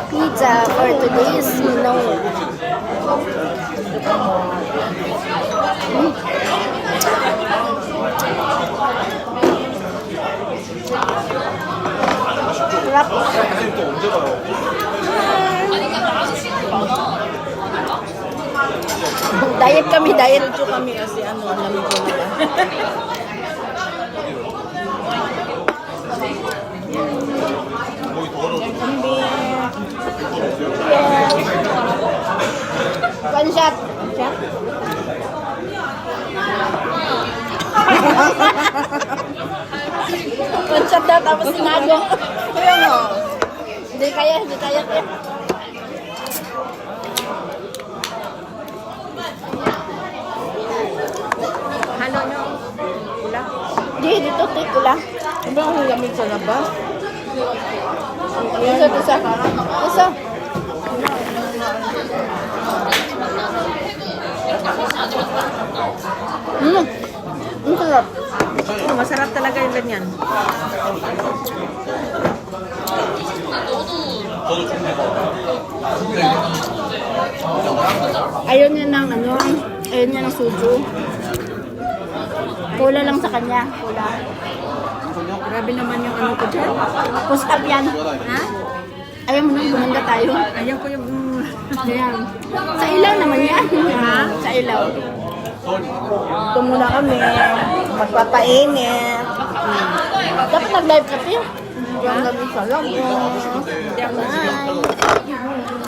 Pizza for today's menu. Sarap. Diet kami, diet. Medyo kami kasi ano, ang lamig ko na. One shot. Shot? One shot daw, tapos sinago. Kaya nga. Hindi kaya, hindi kaya. Halo nyo. Wala. Hindi, dito, tiko lang. Ano ang lamig sa labas? Isa, isa. Isa. Ang sarap. Masarap talaga yung ganyan. Ayaw niya ng ano, ayaw niya ng suju. Cola lang sa kanya, cola. Grabe naman yung ano ko dyan. Post up yan. Ha? Ayaw mo nang bumanda tayo. Ayaw ko yung... Ayan. Sa ilaw naman yan. Ha? Sa ilaw. Ito muna kami. Magpapainit. Dapat nag-live ka, Pia. Hindi ang lamig sa labas. Bye.